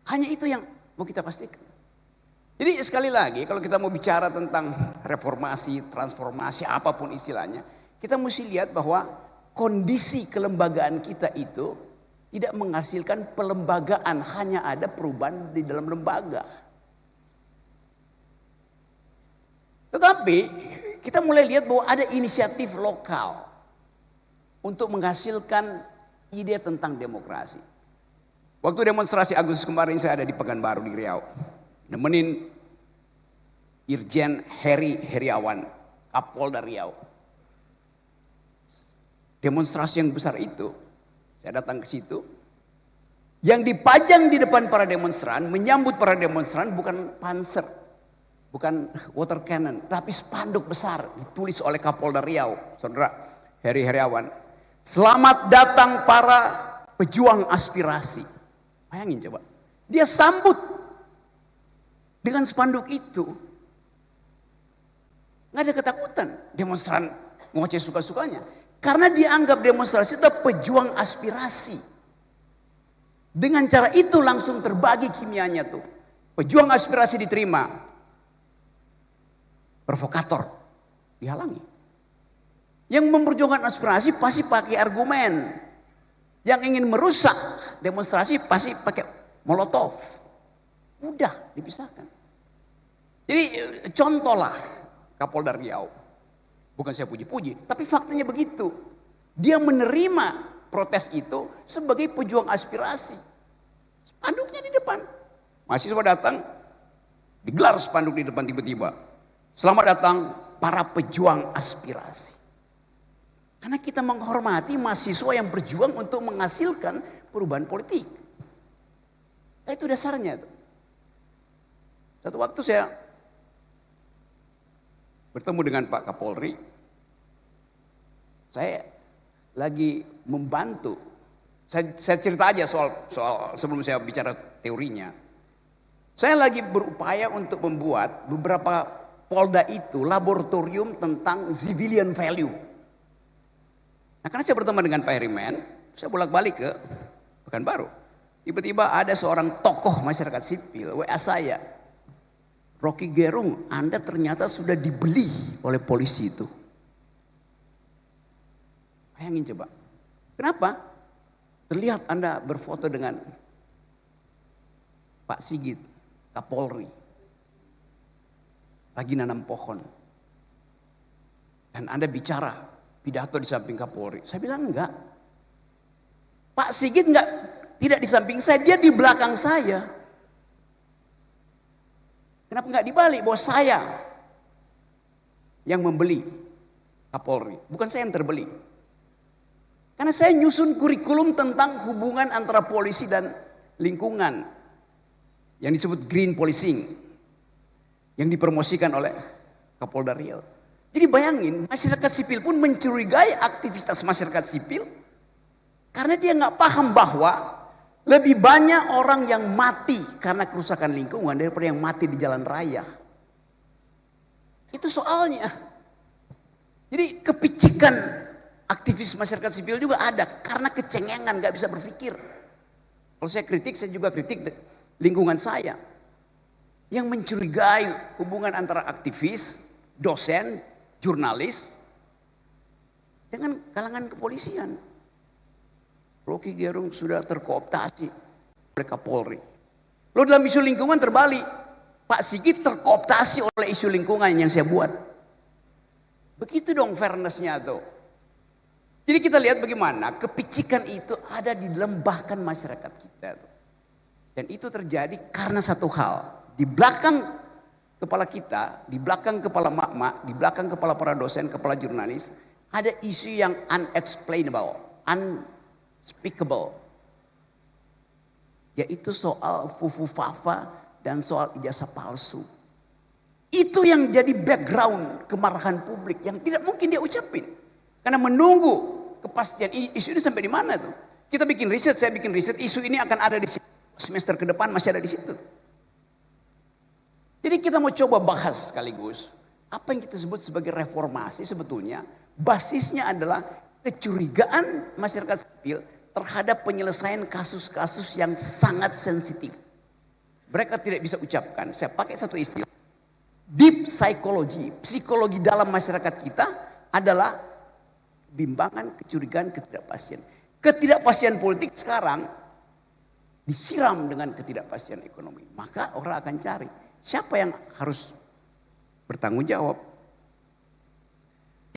Hanya itu yang mau kita pastikan. Jadi sekali lagi kalau kita mau bicara tentang reformasi, transformasi, apapun istilahnya, kita mesti lihat bahwa kondisi kelembagaan kita itu tidak menghasilkan pelembagaan, hanya ada perubahan di dalam lembaga. Tetapi kita mulai lihat bahwa ada inisiatif lokal untuk menghasilkan ide tentang demokrasi. Waktu demonstrasi Agustus kemarin saya ada di Pekanbaru di Riau. Nemenin Irjen Heri Heriawan, Kapolda Riau. Demonstrasi yang besar itu, saya datang ke situ. Yang dipajang di depan para demonstran, menyambut para demonstran bukan panser, bukan water cannon, tapi spanduk besar ditulis oleh Kapolda Riau, Saudara Heri Heriawan. Selamat datang para pejuang aspirasi. Bayangin coba, dia sambut dengan spanduk itu. Nggak ada ketakutan, demonstran ngoceh suka-sukanya. Karena dia anggap demonstrasi itu pejuang aspirasi. Dengan cara itu langsung terbagi kimianya tuh. Pejuang aspirasi diterima, provokator dihalangi. Yang memperjuangkan aspirasi pasti pakai argumen. Yang ingin merusak demonstrasi pasti pakai molotov. Mudah dipisahkan. Jadi contohlah Kapolda Riau. Bukan saya puji-puji, tapi faktanya begitu. Dia menerima protes itu sebagai pejuang aspirasi. Spanduknya di depan. Mahasiswa datang, digelar spanduk di depan tiba-tiba. Selamat datang para pejuang aspirasi. Karena kita menghormati mahasiswa yang berjuang untuk menghasilkan perubahan politik. Nah, itu dasarnya. Satu waktu saya bertemu dengan Pak Kapolri. Saya lagi membantu. Saya cerita aja soal sebelum saya bicara teorinya. Saya lagi berupaya untuk membuat beberapa Polda itu laboratorium tentang civilian value. Nah, karena saya berteman dengan Pak Herimen, saya bolak-balik ke Pekanbaru. Tiba-tiba ada seorang tokoh masyarakat sipil WA saya. Rocky Gerung, Anda ternyata sudah dibeli oleh polisi itu. Bayangin coba. Kenapa? Terlihat Anda berfoto dengan Pak Sigit, Kapolri. Lagi nanam pohon. Dan Anda bicara pidato di samping Kapolri. Saya bilang enggak. Pak Sigit tidak di samping saya, dia di belakang saya. Kenapa enggak dibalik bahwa saya yang membeli Kapolri, bukan saya yang terbeli. Karena saya nyusun kurikulum tentang hubungan antara polisi dan lingkungan yang disebut green policing yang dipromosikan oleh Kapolda Riau. Jadi bayangin, masyarakat sipil pun mencurigai aktivitas masyarakat sipil karena dia nggak paham bahwa lebih banyak orang yang mati karena kerusakan lingkungan daripada yang mati di jalan raya. Itu soalnya. Jadi kepicikan aktivis masyarakat sipil juga ada karena kecengengan, nggak bisa berpikir. Kalau saya kritik, saya juga kritik lingkungan saya yang mencurigai hubungan antara aktivis, dosen, jurnalis dengan kalangan kepolisian. Rocky Gerung sudah terkooptasi oleh Kapolri. Lalu dalam isu lingkungan terbalik, Pak Sigit terkooptasi oleh isu lingkungan yang saya buat. Begitu dong fairness-nya tuh. Jadi kita lihat bagaimana kepicikan itu ada di dalam bahkan masyarakat kita tuh. Dan itu terjadi karena satu hal. Di belakang kepala kita, di belakang kepala mak-mak, di belakang kepala para dosen, kepala jurnalis, ada isu yang unexplainable, unspeakable. Yaitu soal fufu-fafa dan soal ijazah palsu. Itu yang jadi background kemarahan publik yang tidak mungkin dia ucapin. Karena menunggu kepastian isu ini sampai di mana tuh. Kita bikin riset, saya bikin riset, isu ini akan ada di semester ke depan masih ada di situ. Jadi kita mau coba bahas sekaligus apa yang kita sebut sebagai reformasi sebetulnya basisnya adalah kecurigaan masyarakat sipil terhadap penyelesaian kasus-kasus yang sangat sensitif. mereka tidak bisa ucapkan. Saya pakai satu istilah. Deep psychology, psikologi dalam masyarakat kita adalah bimbangan, kecurigaan, ketidakpastian. Ketidakpastian politik sekarang disiram dengan ketidakpastian ekonomi. Maka orang akan cari siapa yang harus bertanggung jawab.